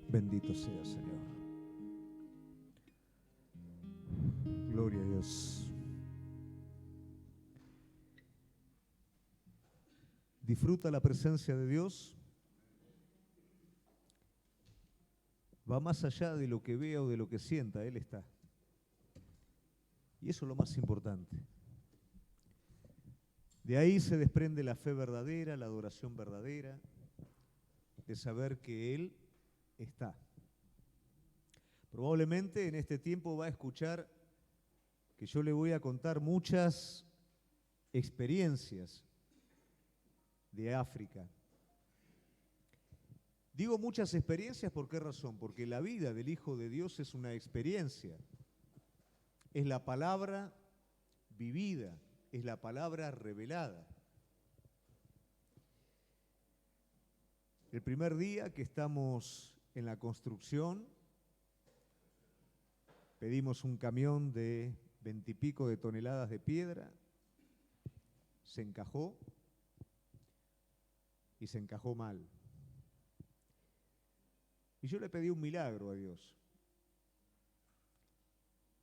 Bendito sea, Señor. Gloria a Dios. Disfruta la presencia de Dios. Va más allá de lo que vea o de lo que sienta, Él está. Y eso es lo más importante. De ahí se desprende la fe verdadera, la adoración verdadera, de saber que Él está. Probablemente en este tiempo va a escuchar que yo le voy a contar muchas experiencias de África. Digo muchas experiencias, ¿por qué razón? Porque la vida del Hijo de Dios es una experiencia. Es la palabra vivida, es la palabra revelada. El primer día que estamos en la construcción, pedimos un camión de 20 y pico de toneladas de piedra, se encajó y se encajó mal. Y yo le pedí un milagro a Dios.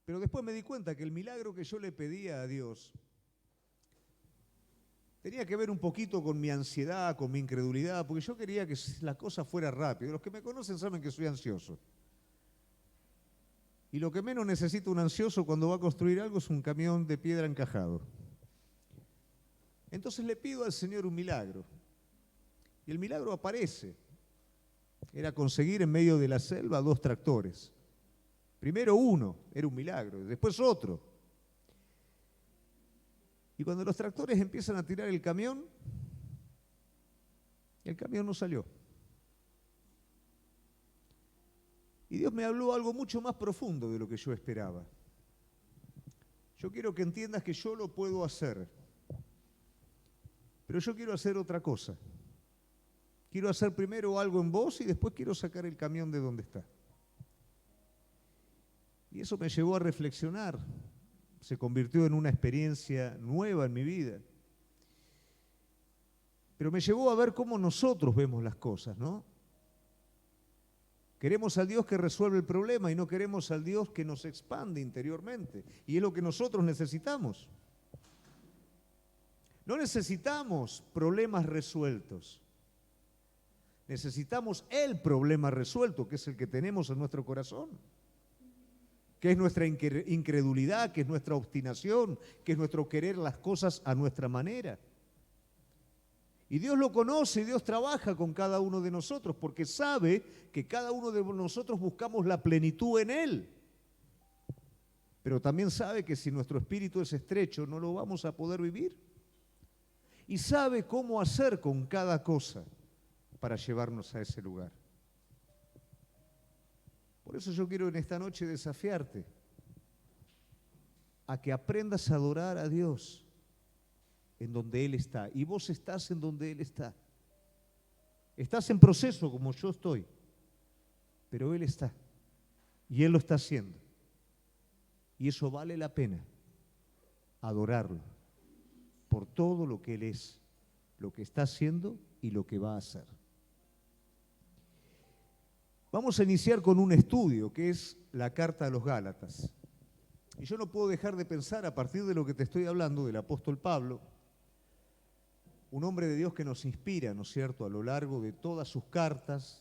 Pero después me di cuenta que el milagro que yo le pedía a Dios tenía que ver un poquito con mi ansiedad, con mi incredulidad, porque yo quería que la cosa fuera rápido. Los que me conocen saben que soy ansioso. Y lo que menos necesita un ansioso cuando va a construir algo es un camión de piedra encajado. Entonces le pido al Señor un milagro. Y el milagro aparece. Era conseguir en medio de la selva 2 tractores. Primero uno, era un milagro, después otro. Y cuando los tractores empiezan a tirar el camión no salió. Y Dios me habló algo mucho más profundo de lo que yo esperaba. Yo quiero que entiendas que yo lo puedo hacer, pero yo quiero hacer otra cosa. Quiero hacer primero algo en vos y después quiero sacar el camión de donde está. Y eso me llevó a reflexionar. Se convirtió en una experiencia nueva en mi vida. Pero me llevó a ver cómo nosotros vemos las cosas, ¿no? Queremos al Dios que resuelve el problema y no queremos al Dios que nos expande interiormente. Y es lo que nosotros necesitamos. No necesitamos problemas resueltos. Necesitamos el problema resuelto, que es el que tenemos en nuestro corazón, que es nuestra incredulidad, que es nuestra obstinación, que es nuestro querer las cosas a nuestra manera. Y Dios lo conoce y Dios trabaja con cada uno de nosotros porque sabe que cada uno de nosotros buscamos la plenitud en Él. Pero también sabe que si nuestro espíritu es estrecho no lo vamos a poder vivir. Y sabe cómo hacer con cada cosa para llevarnos a ese lugar. Por eso yo quiero en esta noche desafiarte a que aprendas a adorar a Dios en donde Él está. Y vos estás en donde Él está. Estás en proceso como yo estoy, pero Él está. Y Él lo está haciendo. Y eso vale la pena, adorarlo por todo lo que Él es, lo que está haciendo y lo que va a hacer. Vamos a iniciar con un estudio que es la carta a los Gálatas. Y yo no puedo dejar de pensar a partir de lo que te estoy hablando del apóstol Pablo, un hombre de Dios que nos inspira, ¿no es cierto?, a lo largo de todas sus cartas,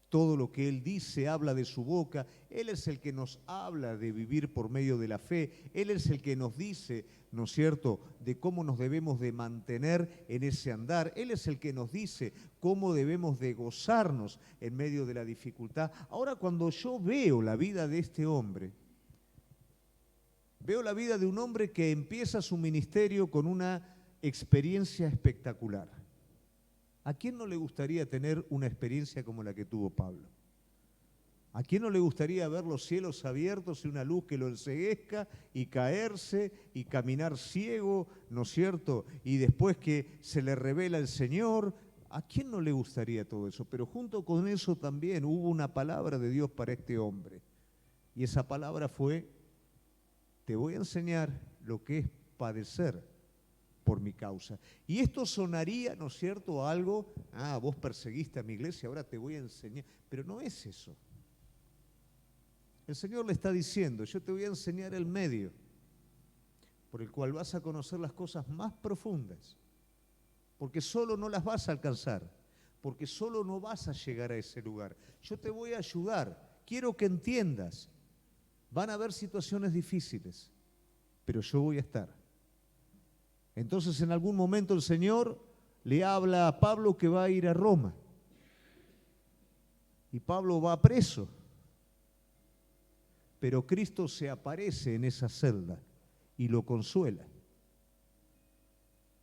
todo lo que él dice, habla de su boca. Él es el que nos habla de vivir por medio de la fe. Él es el que nos dice, ¿no es cierto?, de cómo nos debemos de mantener en ese andar. Él es el que nos dice cómo debemos de gozarnos en medio de la dificultad. Ahora, cuando yo veo la vida de este hombre, veo la vida de un hombre que empieza su ministerio con una experiencia espectacular. ¿A quién no le gustaría tener una experiencia como la que tuvo Pablo? ¿A quién no le gustaría ver los cielos abiertos y una luz que lo enceguezca y caerse y caminar ciego, ¿no es cierto? Y después que se le revela el Señor. ¿A quién no le gustaría todo eso? Pero junto con eso también hubo una palabra de Dios para este hombre. Y esa palabra fue: te voy a enseñar lo que es padecer por mi causa. Y esto sonaría, ¿no es cierto?, a algo, vos perseguiste a mi iglesia, ahora te voy a enseñar. Pero no es eso. El Señor le está diciendo, yo te voy a enseñar el medio por el cual vas a conocer las cosas más profundas, porque solo no las vas a alcanzar, porque solo no vas a llegar a ese lugar. Yo te voy a ayudar, quiero que entiendas, van a haber situaciones difíciles, pero yo voy a estar. Entonces en algún momento el Señor le habla a Pablo que va a ir a Roma, y Pablo va preso, pero Cristo se aparece en esa celda y lo consuela,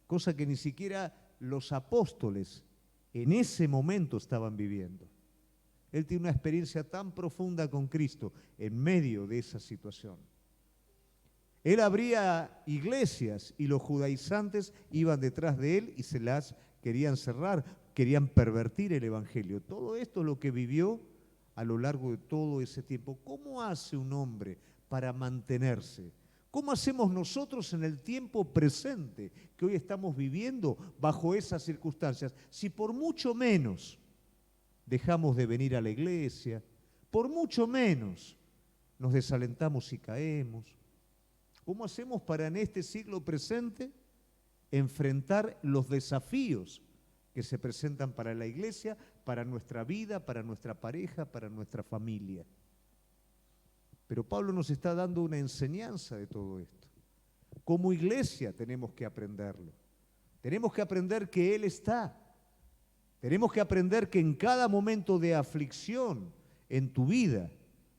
cosa que ni siquiera los apóstoles en ese momento estaban viviendo. Él tiene una experiencia tan profunda con Cristo en medio de esa situación. Él abría iglesias y los judaizantes iban detrás de él y se las querían cerrar, querían pervertir el evangelio. Todo esto es lo que vivió a lo largo de todo ese tiempo. ¿Cómo hace un hombre para mantenerse? ¿Cómo hacemos nosotros en el tiempo presente que hoy estamos viviendo bajo esas circunstancias? Si por mucho menos dejamos de venir a la iglesia, por mucho menos nos desalentamos y caemos. ¿Cómo hacemos para en este siglo presente enfrentar los desafíos que se presentan para la iglesia, para nuestra vida, para nuestra pareja, para nuestra familia? Pero Pablo nos está dando una enseñanza de todo esto. Como iglesia tenemos que aprenderlo. Tenemos que aprender que Él está. Tenemos que aprender que en cada momento de aflicción en tu vida,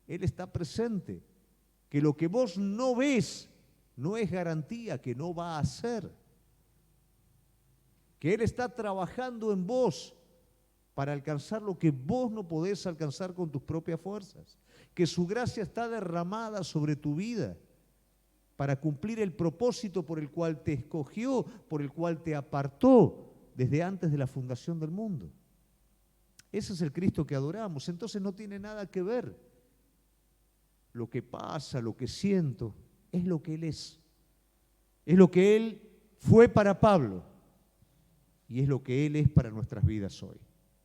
Él está presente. Que lo que vos no ves no es garantía que no va a hacer. Que Él está trabajando en vos para alcanzar lo que vos no podés alcanzar con tus propias fuerzas. Que su gracia está derramada sobre tu vida para cumplir el propósito por el cual te escogió, por el cual te apartó desde antes de la fundación del mundo. Ese es el Cristo que adoramos. Entonces no tiene nada que ver lo que pasa, lo que siento, es lo que Él es. Es lo que Él fue para Pablo y es lo que Él es para nuestras vidas hoy.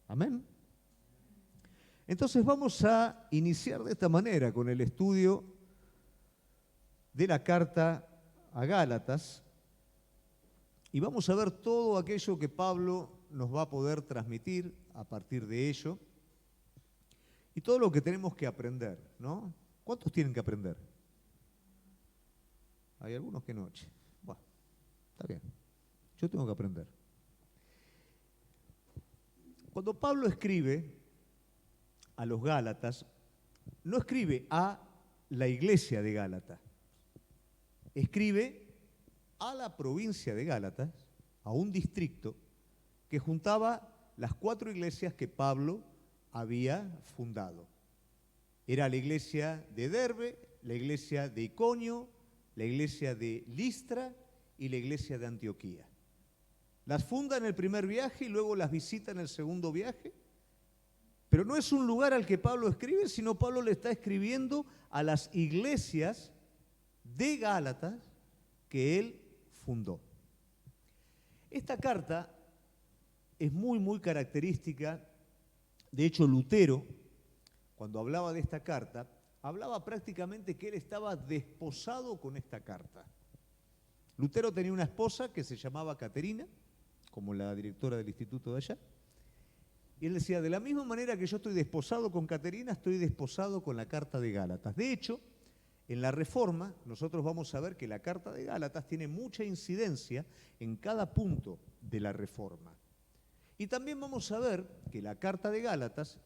Amén. Entonces vamos a iniciar de esta manera con el estudio de la carta a Gálatas y vamos a ver todo aquello que Pablo nos va a poder transmitir a partir de ello y todo lo que tenemos que aprender, ¿no? ¿Cuántos tienen que aprender? Hay algunos que no. Bueno, está bien. Yo tengo que aprender. Cuando Pablo escribe a los Gálatas, no escribe a la iglesia de Gálatas, escribe a la provincia de Gálatas, a un distrito que juntaba las 4 iglesias que Pablo había fundado. Era la iglesia de Derbe, la iglesia de Iconio, la iglesia de Listra y la iglesia de Antioquía. Las funda en el primer viaje y luego las visita en el segundo viaje. Pero no es un lugar al que Pablo escribe, sino Pablo le está escribiendo a las iglesias de Gálatas que él fundó. Esta carta es muy característica. De hecho, Lutero, cuando hablaba de esta carta, hablaba prácticamente que él estaba desposado con esta carta. Lutero tenía una esposa que se llamaba Caterina, como la directora del instituto de allá. Y él decía, de la misma manera que yo estoy desposado con Caterina, estoy desposado con la carta de Gálatas. De hecho, en la Reforma, nosotros vamos a ver que la carta de Gálatas tiene mucha incidencia en cada punto de la Reforma. Y también vamos a ver que la carta de Gálatas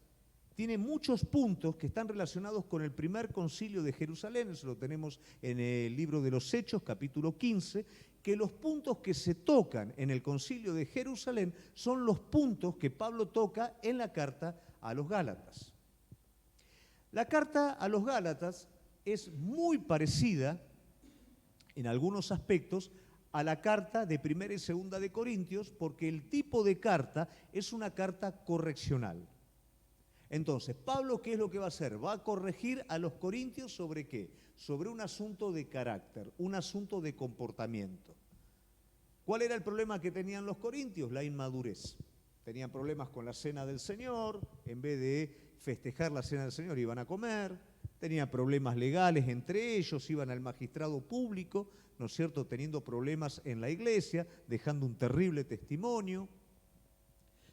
tiene muchos puntos que están relacionados con el primer concilio de Jerusalén, eso lo tenemos en el libro de los Hechos, capítulo 15, que los puntos que se tocan en el concilio de Jerusalén son los puntos que Pablo toca en la carta a los Gálatas. La carta a los Gálatas es muy parecida en algunos aspectos a la carta de Primera y Segunda de Corintios, porque el tipo de carta es una carta correccional. Entonces, Pablo, ¿qué es lo que va a hacer? Va a corregir a los corintios ¿sobre qué? Sobre un asunto de carácter, un asunto de comportamiento. ¿Cuál era el problema que tenían los corintios? La inmadurez. Tenían problemas con la cena del Señor, en vez de festejar la cena del Señor iban a comer, tenían problemas legales entre ellos, iban al magistrado público, ¿no es cierto?, teniendo problemas en la iglesia, dejando un terrible testimonio.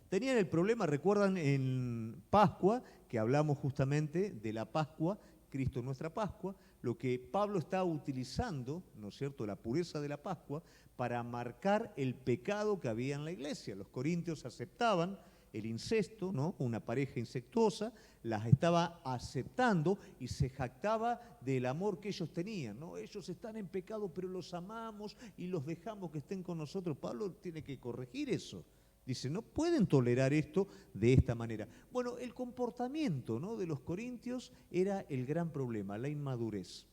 Tenían el problema, recuerdan en Pascua, que hablamos justamente de la Pascua, Cristo nuestra Pascua, lo que Pablo está utilizando, ¿no es cierto?, la pureza de la Pascua, para marcar el pecado que había en la iglesia. Los corintios aceptaban el incesto, ¿no?, una pareja incestuosa, las estaba aceptando y se jactaba del amor que ellos tenían, ¿no? Ellos están en pecado, pero los amamos y los dejamos que estén con nosotros. Pablo tiene que corregir eso. Dice, no pueden tolerar esto de esta manera. Bueno, el comportamiento, ¿no?, de los corintios era el gran problema, la inmadurez.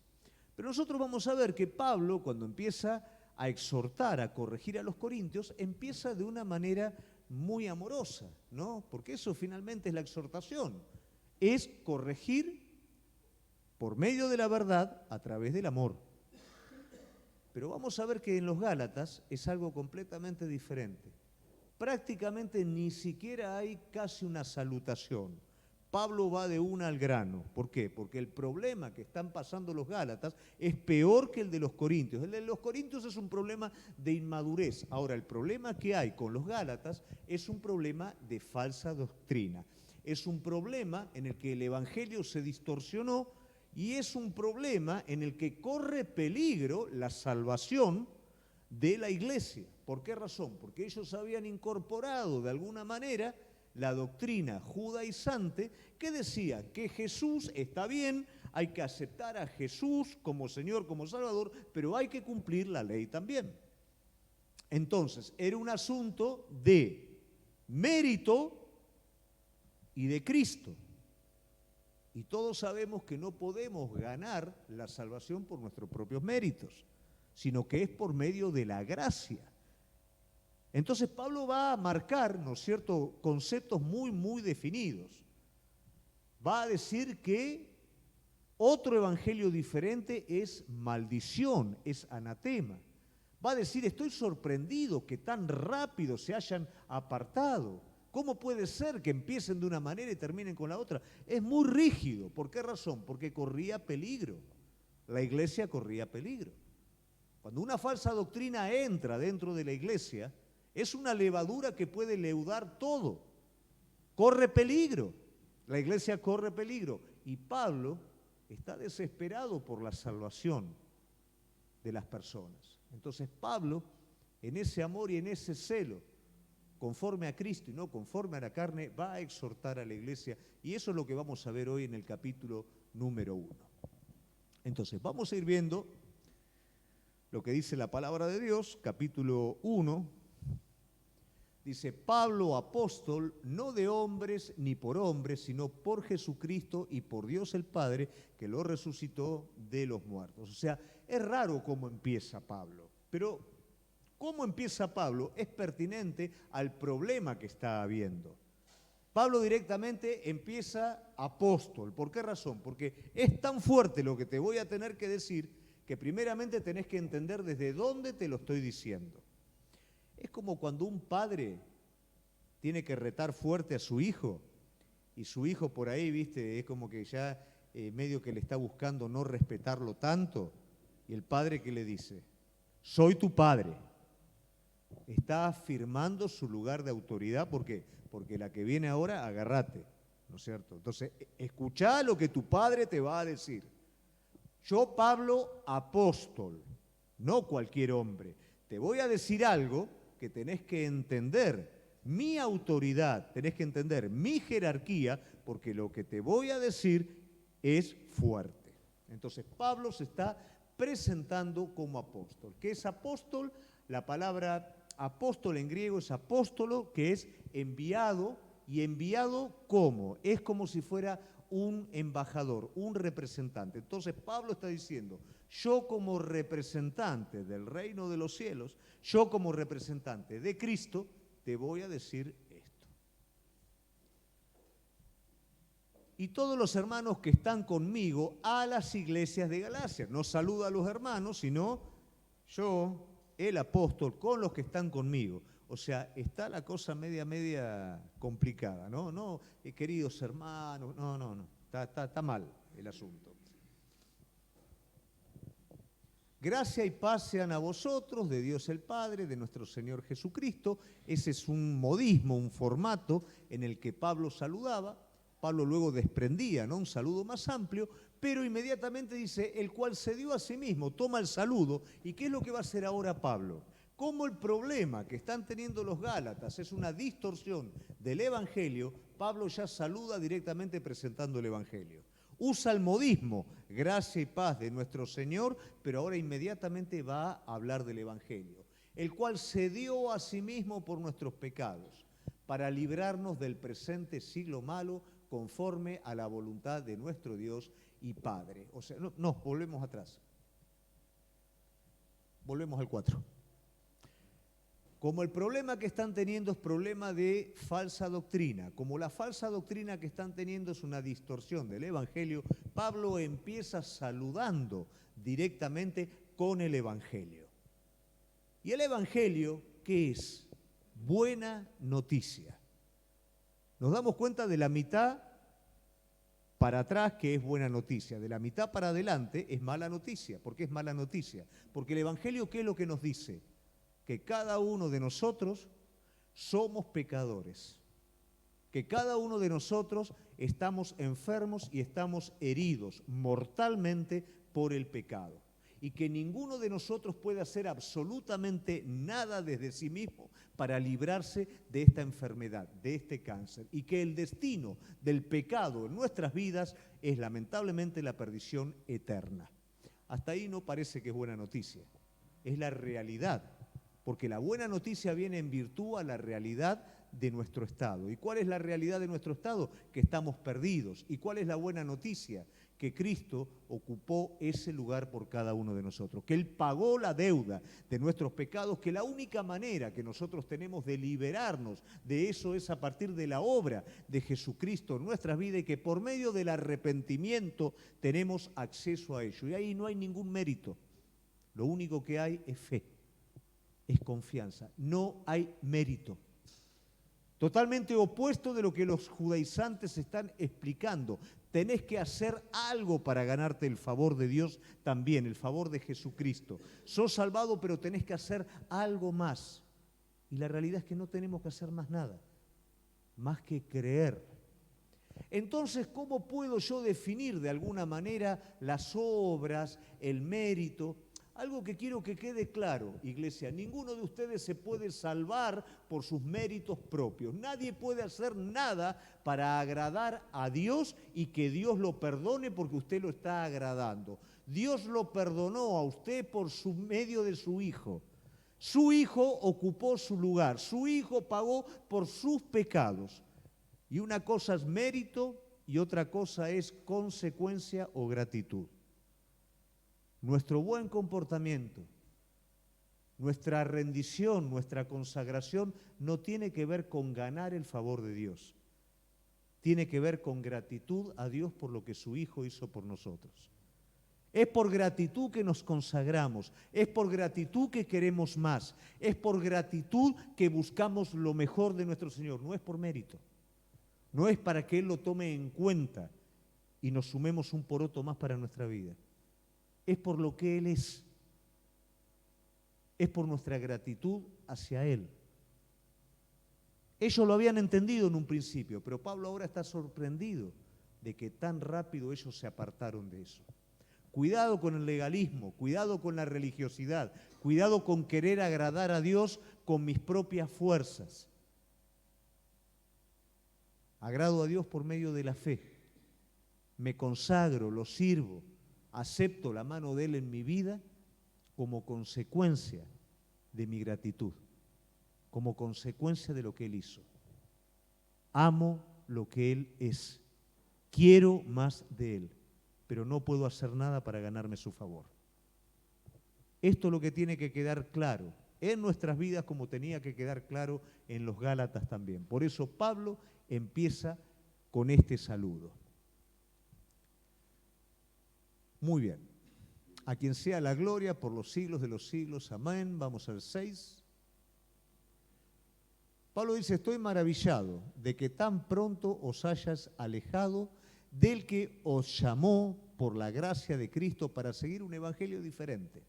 Pero nosotros vamos a ver que Pablo, cuando empieza a exhortar, a corregir a los corintios, empieza de una manera muy amorosa, ¿no? Porque eso finalmente es la exhortación, es corregir por medio de la verdad a través del amor. Pero vamos a ver que en los Gálatas es algo completamente diferente. Prácticamente ni siquiera hay casi una salutación. Pablo va de una al grano. ¿Por qué? Porque el problema que están pasando los Gálatas es peor que el de los corintios. El de los corintios es un problema de inmadurez. Ahora, el problema que hay con los Gálatas es un problema de falsa doctrina. Es un problema en el que el evangelio se distorsionó y es un problema en el que corre peligro la salvación de la iglesia. ¿Por qué razón? Porque ellos habían incorporado de alguna manera la doctrina judaizante que decía que Jesús está bien, hay que aceptar a Jesús como Señor, como Salvador, pero hay que cumplir la ley también. Entonces, era un asunto de mérito y de Cristo. Y todos sabemos que no podemos ganar la salvación por nuestros propios méritos, sino que es por medio de la gracia. Entonces Pablo va a marcar, ¿no es cierto?, conceptos muy definidos. Va a decir que otro evangelio diferente es maldición, es anatema. Va a decir, estoy sorprendido que tan rápido se hayan apartado. ¿Cómo puede ser que empiecen de una manera y terminen con la otra? Es muy rígido. ¿Por qué razón? Porque corría peligro. La iglesia corría peligro. Cuando una falsa doctrina entra dentro de la iglesia, es una levadura que puede leudar todo. Corre peligro. La iglesia corre peligro. Y Pablo está desesperado por la salvación de las personas. Entonces Pablo, en ese amor y en ese celo, conforme a Cristo y no conforme a la carne, va a exhortar a la iglesia. Y eso es lo que vamos a ver hoy en el capítulo número 1. Entonces, vamos a ir viendo lo que dice la palabra de Dios, capítulo 1. Dice, Pablo, apóstol, no de hombres ni por hombres, sino por Jesucristo y por Dios el Padre, que lo resucitó de los muertos. O sea, es raro cómo empieza Pablo, pero cómo empieza Pablo es pertinente al problema que está habiendo. Pablo directamente empieza apóstol. ¿Por qué razón? Porque es tan fuerte lo que te voy a tener que decir que primeramente tenés que entender desde dónde te lo estoy diciendo. Es como cuando un padre tiene que retar fuerte a su hijo y su hijo por ahí, viste, es como que ya medio que le está buscando no respetarlo tanto, y el padre ¿qué le dice? Soy tu padre. Está afirmando su lugar de autoridad. ¿Por qué? Porque la que viene ahora, agárrate, ¿no es cierto? Entonces, escuchá lo que tu padre te va a decir. Yo, Pablo, apóstol, no cualquier hombre. Te voy a decir algo que tenés que entender. Mi autoridad, tenés que entender mi jerarquía, porque lo que te voy a decir es fuerte. Entonces, Pablo se está presentando como apóstol. ¿Qué es apóstol? La palabra apóstol en griego es apóstolo, que es enviado, y enviado ¿cómo? Es como si fuera un embajador, un representante. Entonces Pablo está diciendo, yo como representante del reino de los cielos, yo como representante de Cristo, te voy a decir esto. Y todos los hermanos que están conmigo a las iglesias de Galacia, no saluda a los hermanos, sino yo, el apóstol, con los que están conmigo. O sea, está la cosa media complicada, ¿no? No, queridos hermanos, no, está mal el asunto. Gracia y paz sean a vosotros, de Dios el Padre, de nuestro Señor Jesucristo. Ese es un modismo, un formato en el que Pablo saludaba. Pablo luego desprendía, ¿no?, un saludo más amplio, pero inmediatamente dice, el cual se dio a sí mismo, toma el saludo. ¿Y qué es lo que va a hacer ahora Pablo? Como el problema que están teniendo los Gálatas es una distorsión del Evangelio, Pablo ya saluda directamente presentando el Evangelio. Usa el modismo, gracia y paz de nuestro Señor, pero ahora inmediatamente va a hablar del Evangelio, el cual se dio a sí mismo por nuestros pecados, para librarnos del presente siglo malo, conforme a la voluntad de nuestro Dios y Padre. O sea, nos volvemos atrás. Volvemos al 4. Como el problema que están teniendo es problema de falsa doctrina, como la falsa doctrina que están teniendo es una distorsión del Evangelio, Pablo empieza saludando directamente con el Evangelio. ¿Y el Evangelio qué es? Buena noticia. Nos damos cuenta de la mitad para atrás que es buena noticia, de la mitad para adelante es mala noticia. ¿Por qué es mala noticia? Porque el Evangelio, ¿qué es lo que nos dice? Que cada uno de nosotros somos pecadores, que cada uno de nosotros estamos enfermos y estamos heridos mortalmente por el pecado, y que ninguno de nosotros puede hacer absolutamente nada desde sí mismo para librarse de esta enfermedad, de este cáncer, y que el destino del pecado en nuestras vidas es lamentablemente la perdición eterna. Hasta ahí no parece que es buena noticia, es la realidad. Porque la buena noticia viene en virtud a la realidad de nuestro estado. ¿Y cuál es la realidad de nuestro estado? Que estamos perdidos. ¿Y cuál es la buena noticia? Que Cristo ocupó ese lugar por cada uno de nosotros, que Él pagó la deuda de nuestros pecados, que la única manera que nosotros tenemos de liberarnos de eso es a partir de la obra de Jesucristo en nuestras vidas, y que por medio del arrepentimiento tenemos acceso a ello. Y ahí no hay ningún mérito, lo único que hay es fe. Es confianza, no hay mérito. Totalmente opuesto de lo que los judaizantes están explicando. Tenés que hacer algo para ganarte el favor de Dios también, el favor de Jesucristo. Sos salvado, pero tenés que hacer algo más. Y la realidad es que no tenemos que hacer más nada, más que creer. Entonces, ¿cómo puedo yo definir de alguna manera las obras, el mérito? Algo que quiero que quede claro, iglesia, ninguno de ustedes se puede salvar por sus méritos propios. Nadie puede hacer nada para agradar a Dios y que Dios lo perdone porque usted lo está agradando. Dios lo perdonó a usted por medio de su Hijo. Su Hijo ocupó su lugar, su Hijo pagó por sus pecados. Y una cosa es mérito y otra cosa es consecuencia o gratitud. Nuestro buen comportamiento, nuestra rendición, nuestra consagración no tiene que ver con ganar el favor de Dios. Tiene que ver con gratitud a Dios por lo que su Hijo hizo por nosotros. Es por gratitud que nos consagramos, es por gratitud que queremos más, es por gratitud que buscamos lo mejor de nuestro Señor. No es por mérito, no es para que Él lo tome en cuenta y nos sumemos un poroto más para nuestra vida. Es por lo que Él es por nuestra gratitud hacia Él. Ellos lo habían entendido en un principio, pero Pablo ahora está sorprendido de que tan rápido ellos se apartaron de eso. Cuidado con el legalismo, cuidado con la religiosidad, cuidado con querer agradar a Dios con mis propias fuerzas. Agrado a Dios por medio de la fe. Me consagro, lo sirvo. Acepto la mano de Él en mi vida como consecuencia de mi gratitud, como consecuencia de lo que Él hizo. Amo lo que Él es, quiero más de Él, pero no puedo hacer nada para ganarme su favor. Esto es lo que tiene que quedar claro en nuestras vidas, como tenía que quedar claro en los Gálatas también. Por eso Pablo empieza con este saludo. Muy bien. a quien sea la gloria por los siglos de los siglos. Amén. Vamos al 6. Pablo dice, estoy maravillado de que tan pronto os hayas alejado del que os llamó por la gracia de Cristo para seguir un evangelio diferente.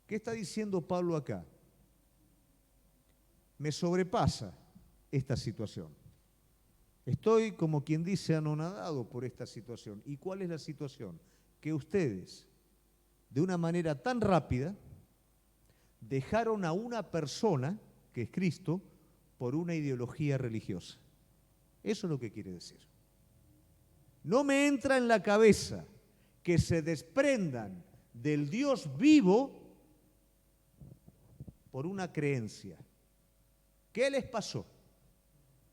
¿Qué está diciendo Pablo acá? Me sobrepasa esta situación. Estoy, como quien dice, anonadado por esta situación. ¿Y cuál es la situación? Que ustedes, de una manera tan rápida, dejaron a una persona, que es Cristo, por una ideología religiosa. Eso es lo que quiere decir. No me entra en la cabeza que se desprendan del Dios vivo por una creencia. ¿Qué les pasó?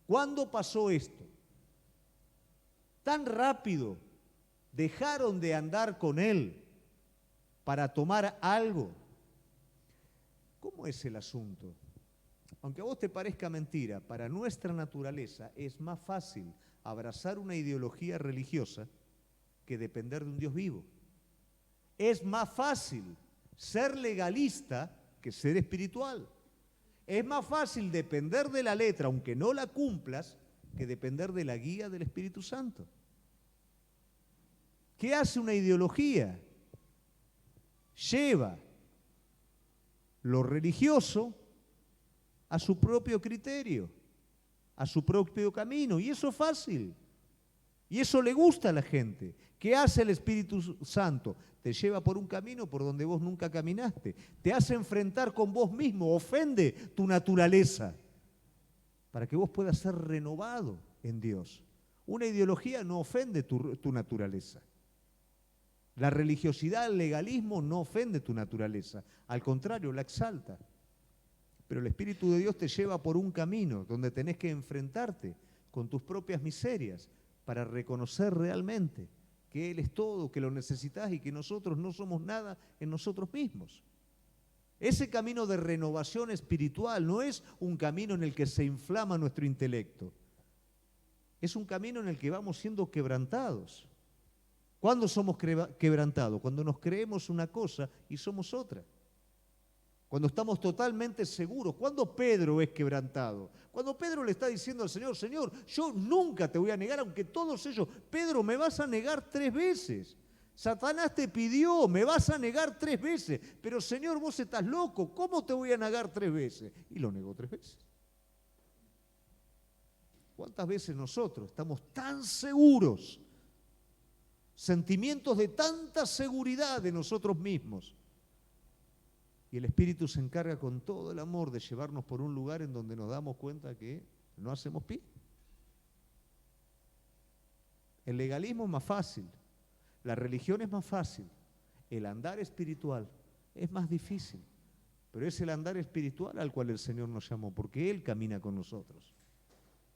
¿Cuándo pasó esto? Tan rápido dejaron de andar con Él para tomar algo. ¿Cómo es el asunto? Aunque a vos te parezca mentira, para nuestra naturaleza es más fácil abrazar una ideología religiosa que depender de un Dios vivo. Es más fácil ser legalista que ser espiritual. Es más fácil depender de la letra, aunque no la cumplas, que depender de la guía del Espíritu Santo. ¿Qué hace una ideología? Lleva lo religioso a su propio criterio, a su propio camino, y eso es fácil. Y eso le gusta a la gente. ¿Qué hace el Espíritu Santo? Te lleva por un camino por donde vos nunca caminaste. Te hace enfrentar con vos mismo, ofende tu naturaleza, para que vos puedas ser renovado en Dios. Una ideología no ofende tu naturaleza. La religiosidad, el legalismo no ofende tu naturaleza. Al contrario, la exalta. Pero el Espíritu de Dios te lleva por un camino donde tenés que enfrentarte con tus propias miserias para reconocer realmente que Él es todo, que lo necesitas y que nosotros no somos nada en nosotros mismos. Ese camino de renovación espiritual no es un camino en el que se inflama nuestro intelecto. Es un camino en el que vamos siendo quebrantados. ¿Cuándo somos quebrantados? Cuando nos creemos una cosa y somos otra. Cuando estamos totalmente seguros. ¿Cuándo Pedro es quebrantado? Cuando Pedro le está diciendo al Señor, Señor, yo nunca te voy a negar, aunque todos ellos, Pedro, me vas a negar 3 veces. Satanás te pidió, me vas a negar 3 veces. Pero Señor, vos estás loco, ¿cómo te voy a negar 3 veces? Y lo negó 3 veces. ¿Cuántas veces nosotros estamos tan seguros? Sentimientos de tanta seguridad de nosotros mismos. Y el Espíritu se encarga con todo el amor de llevarnos por un lugar en donde nos damos cuenta que no hacemos pie. El legalismo es más fácil, la religión es más fácil, el andar espiritual es más difícil, pero es el andar espiritual al cual el Señor nos llamó, porque Él camina con nosotros.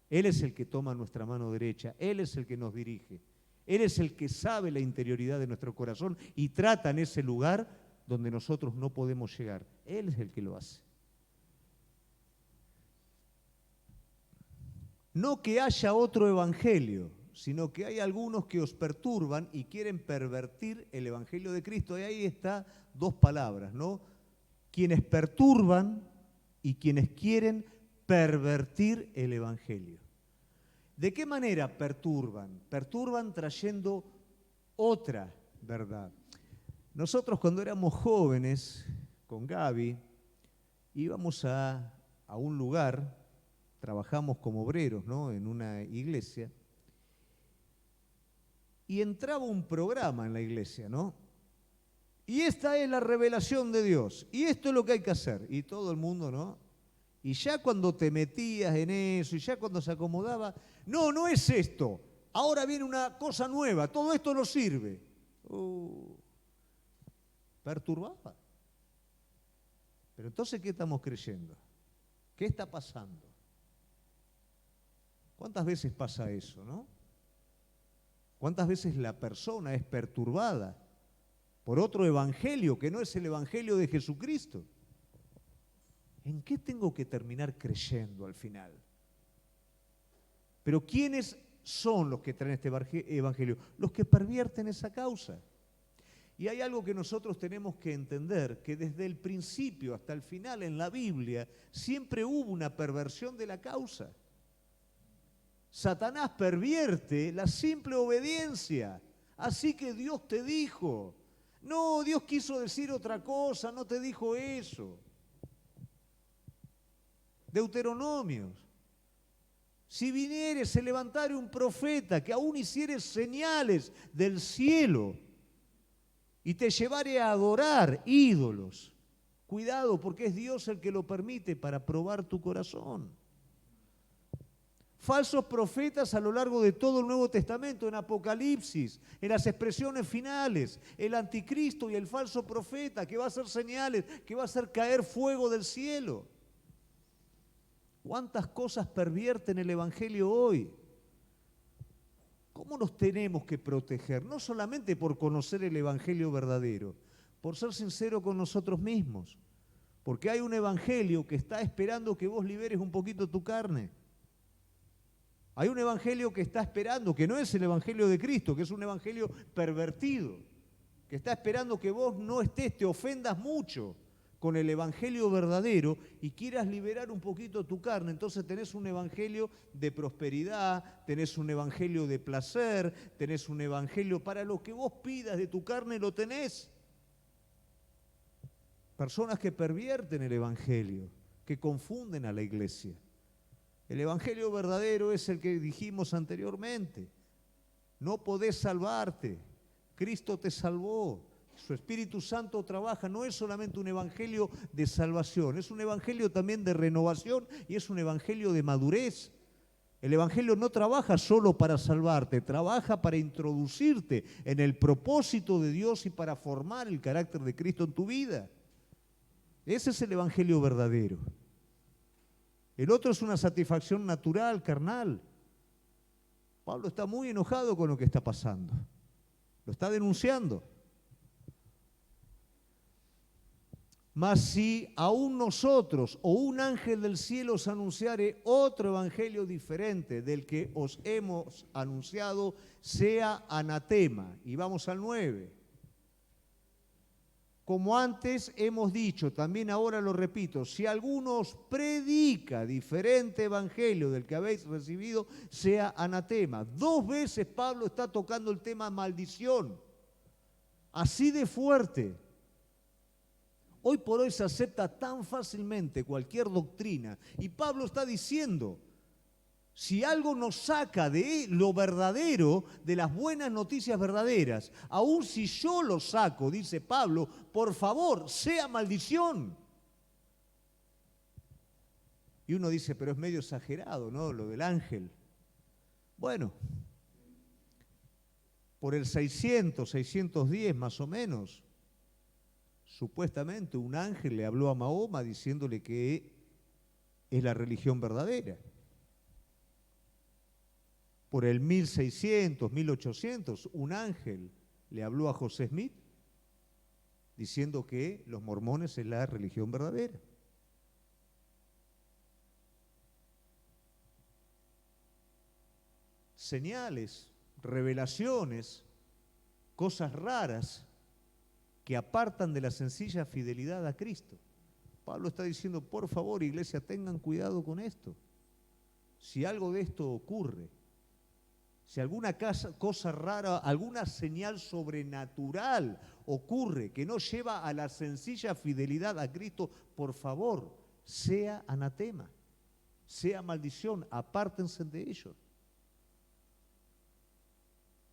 Él es el que toma nuestra mano derecha, Él es el que nos dirige, Él es el que sabe la interioridad de nuestro corazón y trata en ese lugar donde nosotros no podemos llegar. Él es el que lo hace. No que haya otro evangelio, sino que hay algunos que os perturban y quieren pervertir el evangelio de Cristo. Y ahí está 2 palabras, ¿no? Quienes perturban y quienes quieren pervertir el evangelio. ¿De qué manera perturban? Perturban trayendo otra verdad. Nosotros cuando éramos jóvenes, con Gaby, íbamos a un lugar, trabajamos como obreros, ¿no?, en una iglesia, y entraba un programa en la iglesia, ¿no? Y esta es la revelación de Dios, y esto es lo que hay que hacer, y todo el mundo, ¿no? Y ya cuando te metías en eso, y ya cuando se acomodaba, no es esto, ahora viene una cosa nueva, todo esto no sirve. Perturbaba. Pero entonces, ¿qué estamos creyendo? ¿Qué está pasando? ¿Cuántas veces pasa eso, no? ¿Cuántas veces la persona es perturbada por otro evangelio que no es el evangelio de Jesucristo? ¿En qué tengo que terminar creyendo al final? Pero ¿quiénes son los que traen este evangelio? Los que pervierten esa causa. Y hay algo que nosotros tenemos que entender, que desde el principio hasta el final en la Biblia siempre hubo una perversión de la causa. Satanás pervierte la simple obediencia. Así que Dios te dijo. No, Dios quiso decir otra cosa, no te dijo eso. Deuteronomios. Si vinieres, se levantare un profeta que aún hiciere señales del cielo y te llevare a adorar ídolos. Cuidado, porque es Dios el que lo permite para probar tu corazón. Falsos profetas a lo largo de todo el Nuevo Testamento, en Apocalipsis, en las expresiones finales, el anticristo y el falso profeta que va a hacer señales, que va a hacer caer fuego del cielo. ¿Cuántas cosas pervierten el Evangelio hoy? ¿Cómo nos tenemos que proteger? No solamente por conocer el Evangelio verdadero, por ser sincero con nosotros mismos. Porque hay un Evangelio que está esperando que vos liberes un poquito tu carne. Hay un Evangelio que está esperando, que no es el Evangelio de Cristo, que es un Evangelio pervertido, que está esperando que vos no estés, te ofendas mucho con el Evangelio verdadero y quieras liberar un poquito tu carne. Entonces tenés un Evangelio de prosperidad, tenés un Evangelio de placer, tenés un Evangelio para lo que vos pidas de tu carne, lo tenés. Personas que pervierten el Evangelio, que confunden a la iglesia. El Evangelio verdadero es el que dijimos anteriormente. No podés salvarte. Cristo te salvó. Su Espíritu Santo trabaja. No es solamente un evangelio de salvación, es un evangelio también de renovación y es un evangelio de madurez. El evangelio no trabaja solo para salvarte, trabaja para introducirte en el propósito de Dios y para formar el carácter de Cristo en tu vida. Ese es el evangelio verdadero. El otro es una satisfacción natural, carnal. Pablo está muy enojado con lo que está pasando. Lo está denunciando. Mas si aún nosotros o un ángel del cielo os anunciare otro evangelio diferente del que os hemos anunciado, sea anatema. Y vamos al 9. Como antes hemos dicho, también ahora lo repito, si alguno os predica diferente evangelio del que habéis recibido, sea anatema. 2 veces Pablo está tocando el tema maldición. Así de fuerte. Hoy por hoy se acepta tan fácilmente cualquier doctrina. Y Pablo está diciendo, si algo nos saca de lo verdadero, de las buenas noticias verdaderas, aun si yo lo saco, dice Pablo, por favor, sea maldición. Y uno dice, pero es medio exagerado, ¿no? Lo del ángel. Bueno, por el 600, 610 más o menos, supuestamente un ángel le habló a Mahoma diciéndole que es la religión verdadera. Por el 1600, 1800, un ángel le habló a José Smith diciendo que los mormones es la religión verdadera. Señales, revelaciones, cosas raras que apartan de la sencilla fidelidad a Cristo. Pablo está diciendo, por favor, iglesia, tengan cuidado con esto. Si algo de esto ocurre, si alguna cosa rara, alguna señal sobrenatural ocurre que no lleva a la sencilla fidelidad a Cristo, por favor, sea anatema, sea maldición, apártense de ellos.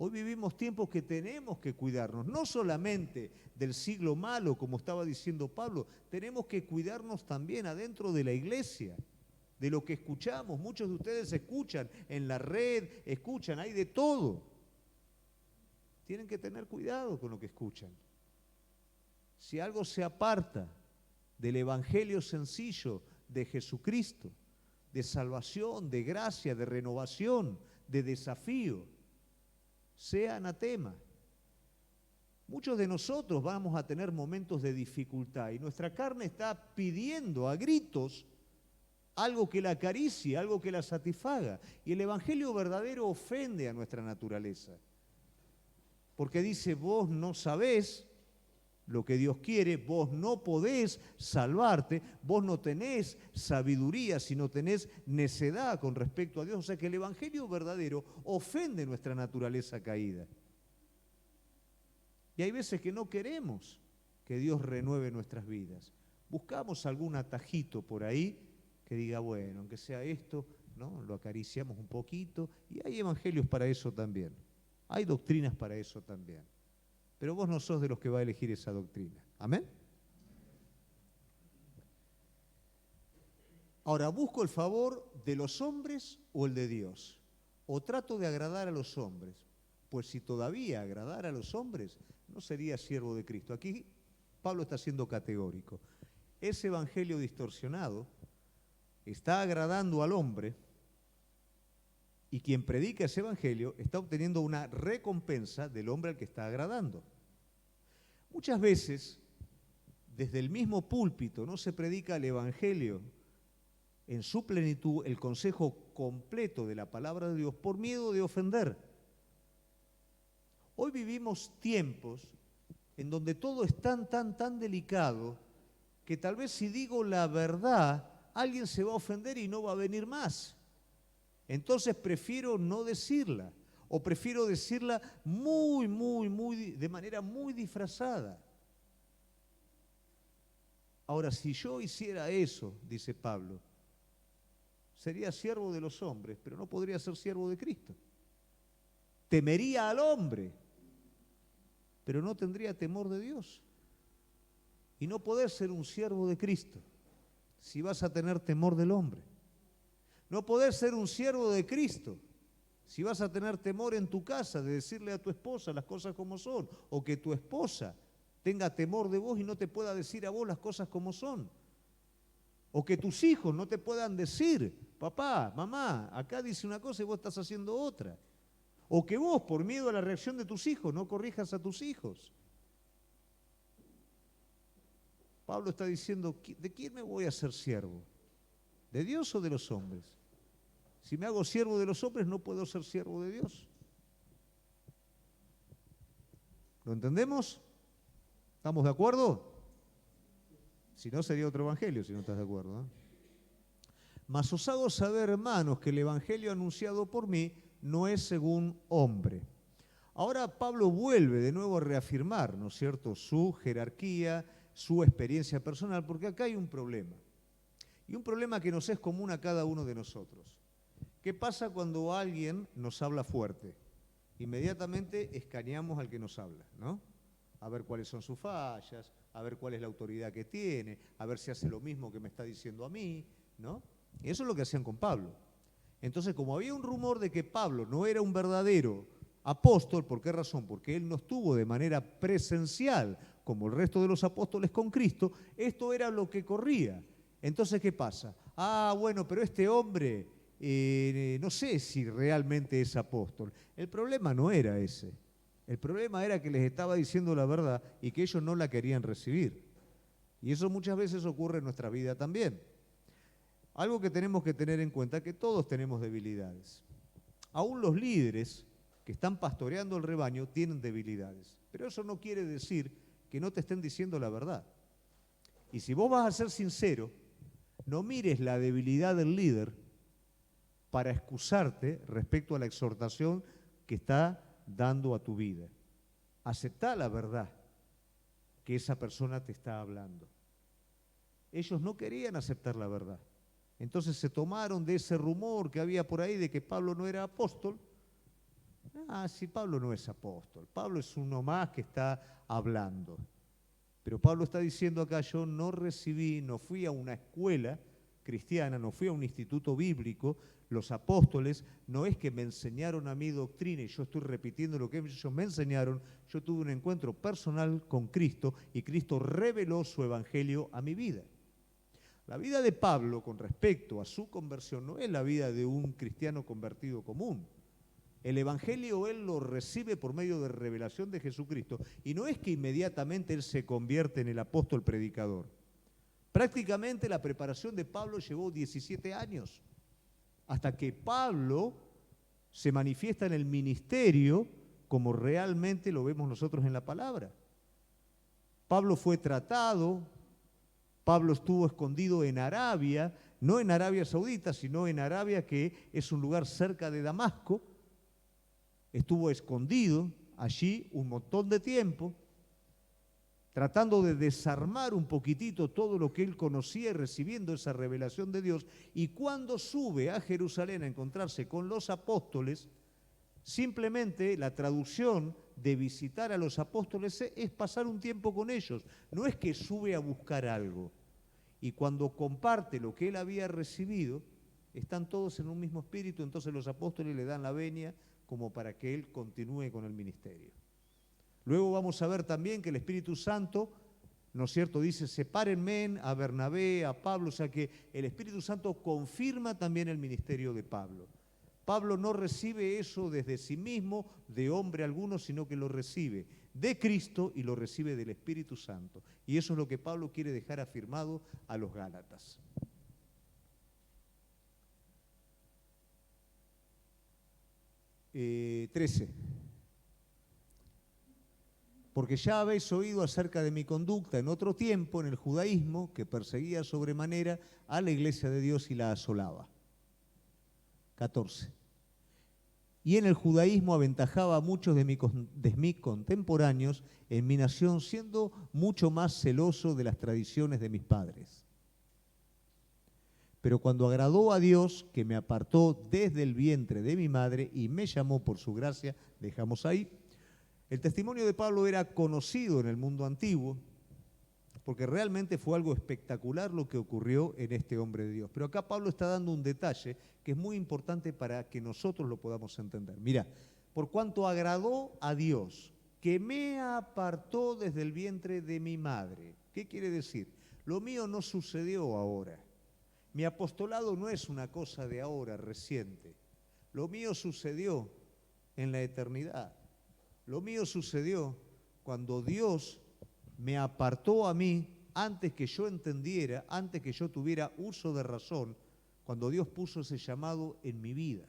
Hoy vivimos tiempos que tenemos que cuidarnos, no solamente del siglo malo, como estaba diciendo Pablo, tenemos que cuidarnos también adentro de la iglesia, de lo que escuchamos. Muchos de ustedes escuchan en la red, escuchan, hay de todo. Tienen que tener cuidado con lo que escuchan. Si algo se aparta del evangelio sencillo de Jesucristo, de salvación, de gracia, de renovación, de desafío, sea anatema. Muchos de nosotros vamos a tener momentos de dificultad y nuestra carne está pidiendo a gritos algo que la acaricie, algo que la satisfaga. Y el evangelio verdadero ofende a nuestra naturaleza. Porque dice, vos no sabés lo que Dios quiere, vos no podés salvarte, vos no tenés sabiduría, sino tenés necedad con respecto a Dios. O sea que el evangelio verdadero ofende nuestra naturaleza caída. Y hay veces que no queremos que Dios renueve nuestras vidas. Buscamos algún atajito por ahí que diga, bueno, aunque sea esto, ¿no? Lo acariciamos un poquito, y hay evangelios para eso también. Hay doctrinas para eso también. Pero vos no sos de los que va a elegir esa doctrina. ¿Amén? Ahora, ¿busco el favor de los hombres o el de Dios? ¿O trato de agradar a los hombres? Pues si todavía agradara a los hombres, no sería siervo de Cristo. Aquí Pablo está siendo categórico. Ese evangelio distorsionado está agradando al hombre, y quien predica ese evangelio está obteniendo una recompensa del hombre al que está agradando. Muchas veces, desde el mismo púlpito, no se predica el evangelio en su plenitud, el consejo completo de la palabra de Dios, por miedo de ofender. Hoy vivimos tiempos en donde todo es tan delicado que tal vez si digo la verdad, alguien se va a ofender y no va a venir más. Entonces prefiero no decirla, o prefiero decirla de manera muy disfrazada. Ahora, si yo hiciera eso, dice Pablo, sería siervo de los hombres, pero no podría ser siervo de Cristo. Temería al hombre, pero no tendría temor de Dios. Y no podés ser un siervo de Cristo si vas a tener temor del hombre. No podés ser un siervo de Cristo si vas a tener temor en tu casa de decirle a tu esposa las cosas como son, o que tu esposa tenga temor de vos y no te pueda decir a vos las cosas como son. O que tus hijos no te puedan decir, papá, mamá, acá dice una cosa y vos estás haciendo otra. O que vos, por miedo a la reacción de tus hijos, no corrijas a tus hijos. Pablo está diciendo, ¿de quién me voy a hacer siervo? ¿De Dios o de los hombres? Si me hago siervo de los hombres, no puedo ser siervo de Dios. ¿Lo entendemos? ¿Estamos de acuerdo? Si no, sería otro evangelio, si no estás de acuerdo, ¿eh? Mas os hago saber, hermanos, que el evangelio anunciado por mí no es según hombre. Ahora Pablo vuelve de nuevo a reafirmar, ¿no es cierto?, su jerarquía, su experiencia personal, porque acá hay un problema. Y un problema que nos es común a cada uno de nosotros. ¿Qué pasa cuando alguien nos habla fuerte? Inmediatamente escaneamos al que nos habla, ¿no? A ver cuáles son sus fallas, a ver cuál es la autoridad que tiene, a ver si hace lo mismo que me está diciendo a mí, ¿no? Y eso es lo que hacían con Pablo. Entonces, como había un rumor de que Pablo no era un verdadero apóstol, ¿por qué razón? Porque él no estuvo de manera presencial, como el resto de los apóstoles con Cristo, esto era lo que corría. Entonces, ¿qué pasa? Ah, bueno, pero este hombre, no sé si realmente es apóstol. El problema no era ese. El problema era que les estaba diciendo la verdad y que ellos no la querían recibir. Y eso muchas veces ocurre en nuestra vida también. Algo que tenemos que tener en cuenta es que todos tenemos debilidades. Aún los líderes que están pastoreando el rebaño tienen debilidades. Pero eso no quiere decir que no te estén diciendo la verdad. Y si vos vas a ser sincero, no mires la debilidad del líder para excusarte respecto a la exhortación que está dando a tu vida. Aceptá la verdad que esa persona te está hablando. Ellos no querían aceptar la verdad. Entonces se tomaron de ese rumor que había por ahí de que Pablo no era apóstol. Ah, sí, Pablo no es apóstol. Pablo es uno más que está hablando. Pero Pablo está diciendo acá, yo no recibí, no fui a una escuela cristiana, no fui a un instituto bíblico. Los apóstoles no es que me enseñaron a mí doctrina y yo estoy repitiendo lo que ellos me enseñaron. Yo tuve un encuentro personal con Cristo y Cristo reveló su evangelio a mi vida. La vida de Pablo con respecto a su conversión no es la vida de un cristiano convertido común. El evangelio él lo recibe por medio de revelación de Jesucristo y no es que inmediatamente él se convierte en el apóstol predicador. Prácticamente la preparación de Pablo llevó 17 años, hasta que Pablo se manifiesta en el ministerio como realmente lo vemos nosotros en la palabra. Pablo fue tratado, Pablo estuvo escondido en Arabia, no en Arabia Saudita, sino en Arabia, que es un lugar cerca de Damasco. Estuvo escondido allí un montón de tiempo, tratando de desarmar un poquitito todo lo que él conocía y recibiendo esa revelación de Dios. Y cuando sube a Jerusalén a encontrarse con los apóstoles, simplemente la traducción de visitar a los apóstoles es pasar un tiempo con ellos. No es que sube a buscar algo. Y cuando comparte lo que él había recibido, están todos en un mismo espíritu, entonces los apóstoles le dan la venia como para que él continúe con el ministerio. Luego vamos a ver también que el Espíritu Santo, ¿no es cierto?, dice, sepárenme a Bernabé, a Pablo, o sea que el Espíritu Santo confirma también el ministerio de Pablo. Pablo no recibe eso desde sí mismo, de hombre alguno, sino que lo recibe de Cristo y lo recibe del Espíritu Santo. Y eso es lo que Pablo quiere dejar afirmado a los Gálatas. Eh, 13. Porque ya habéis oído acerca de mi conducta en otro tiempo en el judaísmo, que perseguía sobremanera a la iglesia de Dios y la asolaba. 14. Y en el judaísmo aventajaba a muchos de mis contemporáneos en mi nación, siendo mucho más celoso de las tradiciones de mis padres. Pero cuando agradó a Dios, que me apartó desde el vientre de mi madre y me llamó por su gracia, dejamos ahí. El testimonio de Pablo era conocido en el mundo antiguo, porque realmente fue algo espectacular lo que ocurrió en este hombre de Dios. Pero acá Pablo está dando un detalle que es muy importante para que nosotros lo podamos entender. Mira, por cuanto agradó a Dios, que me apartó desde el vientre de mi madre. ¿Qué quiere decir? Lo mío no sucedió ahora. Mi apostolado no es una cosa de ahora, reciente. Lo mío sucedió en la eternidad. Lo mío sucedió cuando Dios me apartó a mí antes que yo entendiera, antes que yo tuviera uso de razón, cuando Dios puso ese llamado en mi vida.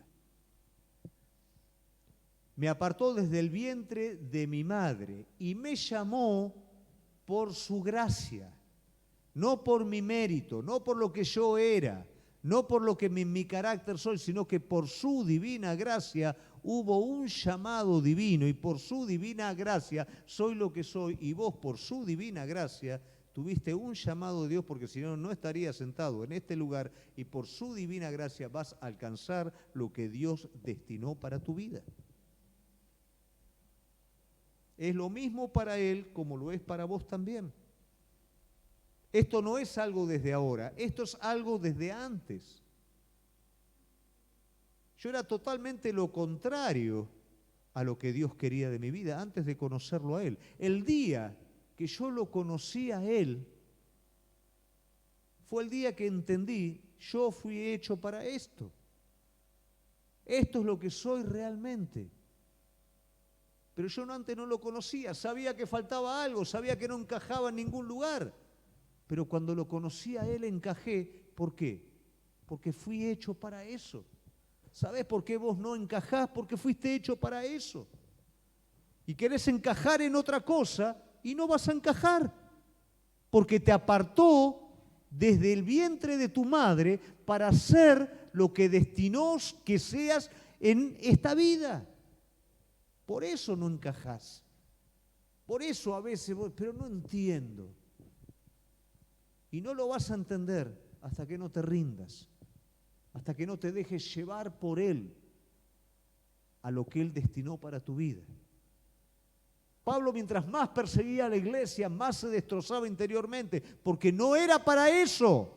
Me apartó desde el vientre de mi madre y me llamó por su gracia, no por mi mérito, no por lo que yo era, no por lo que mi carácter soy, sino que por su divina gracia hubo un llamado divino y por su divina gracia soy lo que soy y vos por su divina gracia tuviste un llamado de Dios porque si no, no estarías sentado en este lugar y por su divina gracia vas a alcanzar lo que Dios destinó para tu vida. Es lo mismo para Él como lo es para vos también. Esto no es algo desde ahora, esto es algo desde antes. Yo era totalmente lo contrario a lo que Dios quería de mi vida antes de conocerlo a Él. El día que yo lo conocí a Él, fue el día que entendí, yo fui hecho para esto. Esto es lo que soy realmente. Pero yo antes no lo conocía, sabía que faltaba algo, sabía que no encajaba en ningún lugar. Pero cuando lo conocí a Él encajé. ¿Por qué? Porque fui hecho para eso. ¿Sabés por qué vos no encajás? Porque fuiste hecho para eso. Y querés encajar en otra cosa y no vas a encajar. Porque te apartó desde el vientre de tu madre para ser lo que destinó que seas en esta vida. Por eso no encajás. Por eso a veces vos, pero no entiendo. Y no lo vas a entender hasta que no te rindas, hasta que no te dejes llevar por Él a lo que Él destinó para tu vida. Pablo, mientras más perseguía a la iglesia, más se destrozaba interiormente, porque no era para eso,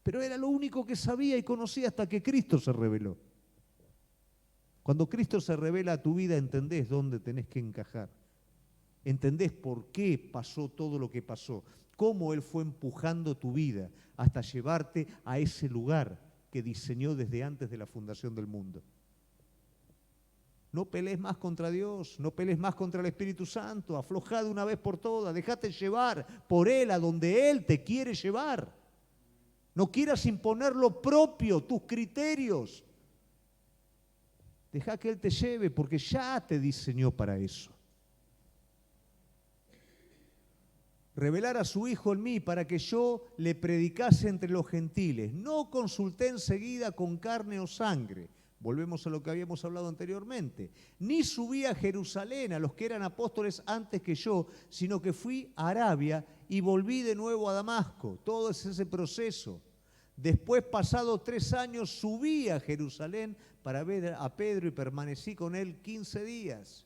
pero era lo único que sabía y conocía hasta que Cristo se reveló. Cuando Cristo se revela a tu vida, entendés dónde tenés que encajar. Entendés por qué pasó todo lo que pasó, cómo Él fue empujando tu vida hasta llevarte a ese lugar que diseñó desde antes de la fundación del mundo. No pelees más contra Dios, no pelees más contra el Espíritu Santo, aflojá de una vez por todas, dejate llevar por Él a donde Él te quiere llevar. No quieras imponer lo propio, tus criterios. Deja que Él te lleve porque ya te diseñó para eso. revelar a su Hijo en mí para que yo le predicase entre los gentiles. No consulté enseguida con carne o sangre. Volvemos a lo que habíamos hablado anteriormente. Ni subí a Jerusalén a los que eran apóstoles antes que yo, sino que fui a Arabia y volví de nuevo a Damasco. Todo es ese proceso. Después, pasado 3 años, subí a Jerusalén para ver a Pedro y permanecí con él 15 días.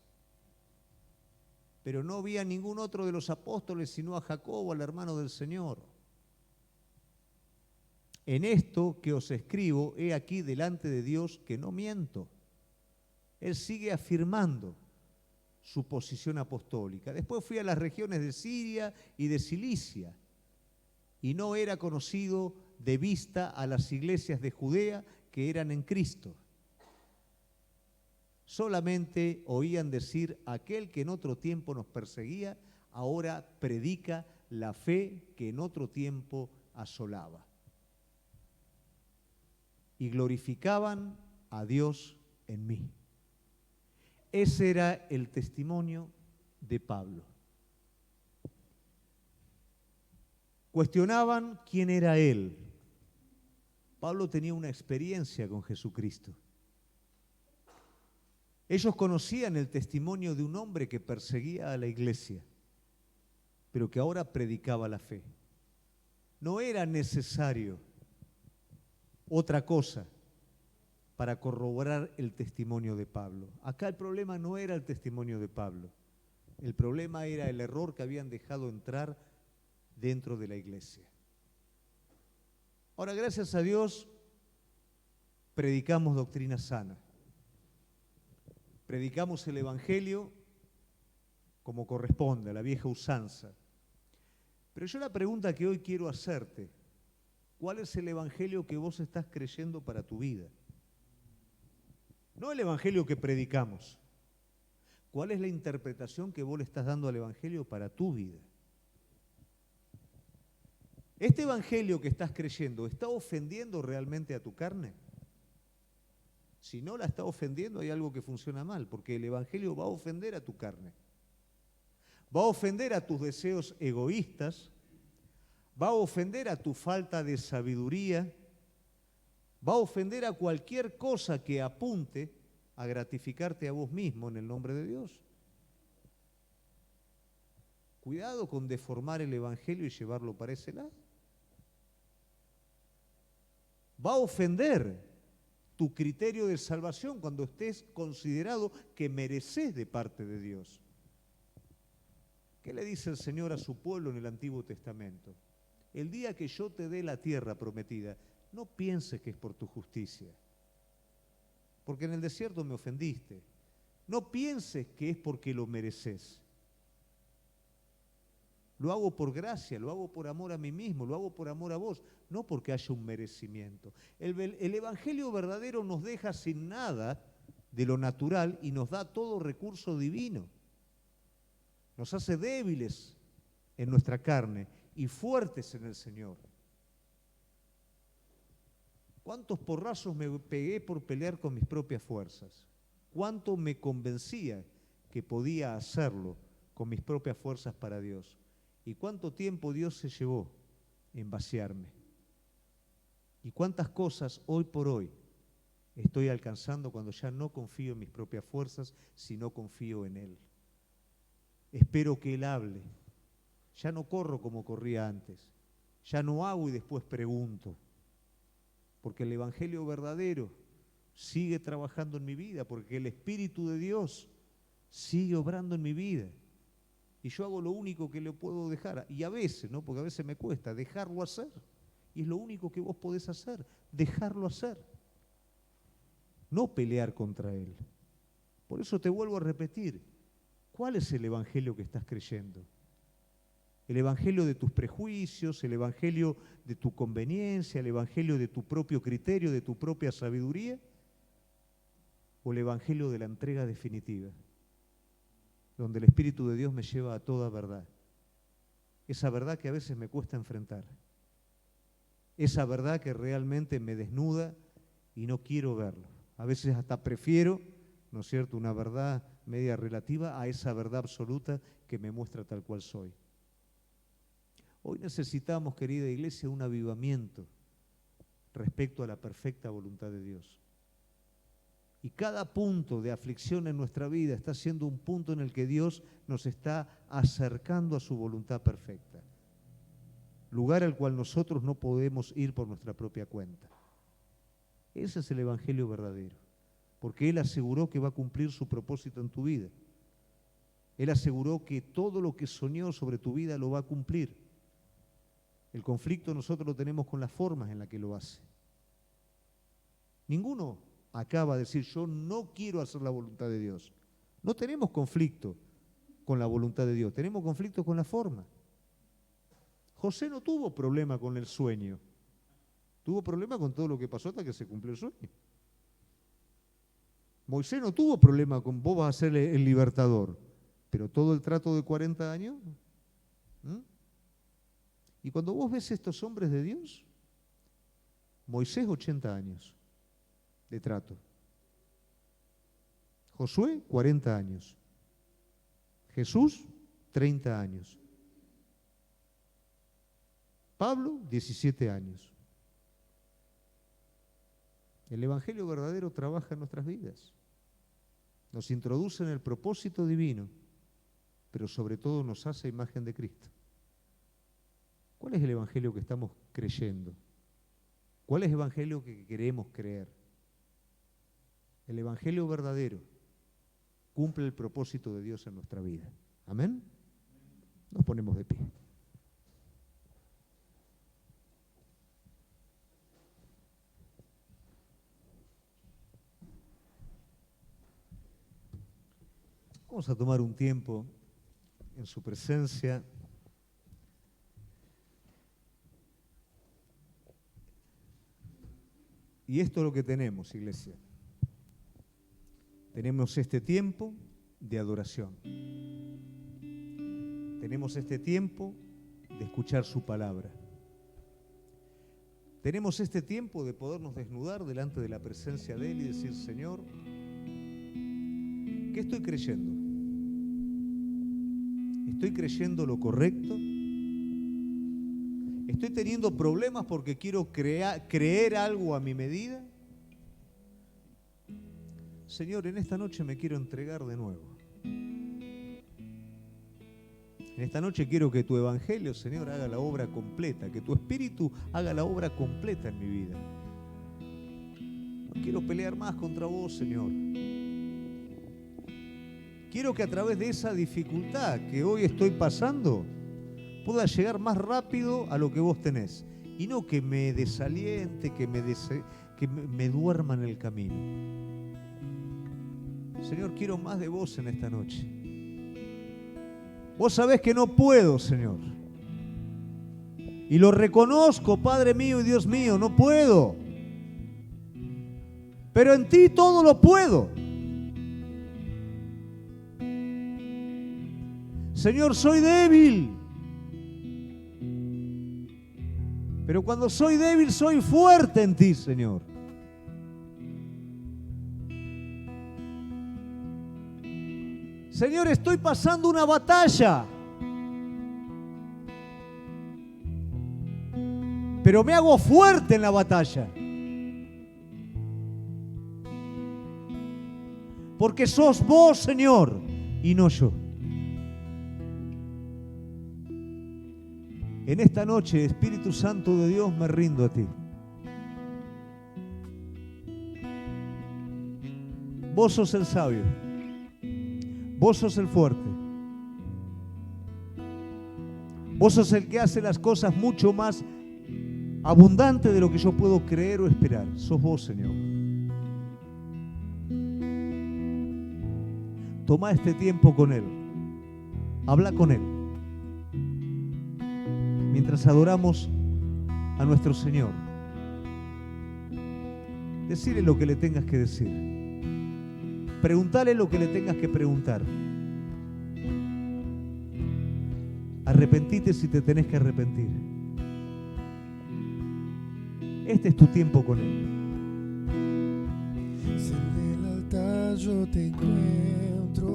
Pero no vi a ningún otro de los apóstoles sino a Jacobo, al hermano del Señor. En esto que os escribo, he aquí delante de Dios que no miento. Él sigue afirmando su posición apostólica. Después fui a las regiones de Siria y de Cilicia, y no era conocido de vista a las iglesias de Judea que eran en Cristo. Solamente oían decir, aquel que en otro tiempo nos perseguía, ahora predica la fe que en otro tiempo asolaba. Y glorificaban a Dios en mí. Ese era el testimonio de Pablo. Cuestionaban quién era él. Pablo tenía una experiencia con Jesucristo. Ellos conocían el testimonio de un hombre que perseguía a la iglesia, pero que ahora predicaba la fe. No era necesario otra cosa para corroborar el testimonio de Pablo. Acá el problema no era el testimonio de Pablo. El problema era el error que habían dejado entrar dentro de la iglesia. Ahora, gracias a Dios, predicamos doctrina sana. Predicamos el Evangelio como corresponde, a la vieja usanza. Pero yo la pregunta que hoy quiero hacerte, ¿cuál es el Evangelio que vos estás creyendo para tu vida? No el Evangelio que predicamos. ¿Cuál es la interpretación que vos le estás dando al Evangelio para tu vida? ¿Este Evangelio que estás creyendo está ofendiendo realmente a tu carne? Si no la está ofendiendo, hay algo que funciona mal, porque el Evangelio va a ofender a tu carne. Va a ofender a tus deseos egoístas, va a ofender a tu falta de sabiduría, va a ofender a cualquier cosa que apunte a gratificarte a vos mismo en el nombre de Dios. Cuidado con deformar el Evangelio y llevarlo para ese lado. Va a ofender tu criterio de salvación cuando estés considerado que mereces de parte de Dios. ¿Qué le dice el Señor a su pueblo en el Antiguo Testamento? El día que yo te dé la tierra prometida, no pienses que es por tu justicia, porque en el desierto me ofendiste. No pienses que es porque lo mereces. Lo hago por gracia, lo hago por amor a mí mismo, lo hago por amor a vos, no porque haya un merecimiento. El Evangelio verdadero nos deja sin nada de lo natural y nos da todo recurso divino. Nos hace débiles en nuestra carne y fuertes en el Señor. ¿Cuántos porrazos me pegué por pelear con mis propias fuerzas? ¿Cuánto me convencía que podía hacerlo con mis propias fuerzas para Dios? ¿Y cuánto tiempo Dios se llevó en vaciarme? ¿Y cuántas cosas hoy por hoy estoy alcanzando cuando ya no confío en mis propias fuerzas, sino confío en Él? Espero que Él hable. Ya no corro como corría antes. Ya no hago y después pregunto. Porque el Evangelio verdadero sigue trabajando en mi vida, porque el Espíritu de Dios sigue obrando en mi vida. Y yo hago lo único que le puedo dejar, y a veces, ¿no? Porque a veces me cuesta, dejarlo hacer. Y es lo único que vos podés hacer, dejarlo hacer. No pelear contra Él. Por eso te vuelvo a repetir, ¿cuál es el Evangelio que estás creyendo? ¿El Evangelio de tus prejuicios, el Evangelio de tu conveniencia, el Evangelio de tu propio criterio, de tu propia sabiduría? ¿O el Evangelio de la entrega definitiva? Donde el Espíritu de Dios me lleva a toda verdad. Esa verdad que a veces me cuesta enfrentar. Esa verdad que realmente me desnuda y no quiero verlo. A veces hasta prefiero, ¿no es cierto?, una verdad media relativa a esa verdad absoluta que me muestra tal cual soy. Hoy necesitamos, querida iglesia, un avivamiento respecto a la perfecta voluntad de Dios. Y cada punto de aflicción en nuestra vida está siendo un punto en el que Dios nos está acercando a su voluntad perfecta. Lugar al cual nosotros no podemos ir por nuestra propia cuenta. Ese es el evangelio verdadero. Porque Él aseguró que va a cumplir su propósito en tu vida. Él aseguró que todo lo que soñó sobre tu vida lo va a cumplir. El conflicto nosotros lo tenemos con las formas en las que lo hace. Ninguno acaba de decir, yo no quiero hacer la voluntad de Dios. No tenemos conflicto con la voluntad de Dios, tenemos conflicto con la forma. José no tuvo problema con el sueño, tuvo problema con todo lo que pasó hasta que se cumplió el sueño. Moisés no tuvo problema con vos vas a ser el libertador, pero todo el trato de 40 años. Y cuando vos ves estos hombres de Dios, Moisés 80 años de trato, Josué 40 años, Jesús 30 años, Pablo 17 años. El evangelio verdadero trabaja en nuestras vidas, nos introduce en el propósito divino, pero sobre todo nos hace imagen de Cristo. ¿Cuál es el evangelio que estamos creyendo? ¿Cuál es el evangelio que queremos creer? El evangelio verdadero cumple el propósito de Dios en nuestra vida. ¿Amén? Nos ponemos de pie. Vamos a tomar un tiempo en su presencia. Y esto es lo que tenemos, iglesia. Tenemos este tiempo de adoración. Tenemos este tiempo de escuchar su palabra. Tenemos este tiempo de podernos desnudar delante de la presencia de Él y decir, Señor, ¿qué estoy creyendo? ¿Estoy creyendo lo correcto? ¿Estoy teniendo problemas porque quiero creer algo a mi medida? Señor, en esta noche me quiero entregar de nuevo. En esta noche quiero que tu evangelio, Señor, haga la obra completa, que tu espíritu haga la obra completa en mi vida. No quiero pelear más contra vos, Señor. Quiero que a través de esa dificultad que hoy estoy pasando, pueda llegar más rápido a lo que vos tenés. Y no que me desaliente, que me duerma en el camino. Señor, quiero más de vos en esta noche. Vos sabés que no puedo, Señor. Y lo reconozco, Padre mío y Dios mío, no puedo. Pero en ti todo lo puedo. Señor, soy débil. Pero cuando soy débil, soy fuerte en ti, Señor. Señor, estoy pasando una batalla. Pero me hago fuerte en la batalla. Porque sos vos, Señor, y no yo. En esta noche, Espíritu Santo de Dios, me rindo a ti. Vos sos el sabio. Vos sos el fuerte. Vos sos el que hace las cosas mucho más abundante de lo que yo puedo creer o esperar. Sos vos, Señor. Toma este tiempo con Él. Habla con Él. Mientras adoramos a nuestro Señor. Decirle lo que le tengas que decir. Preguntale lo que le tengas que preguntar. Arrepentite si te tenés que arrepentir. Este es tu tiempo con Él. Si en el altar yo te encuentro,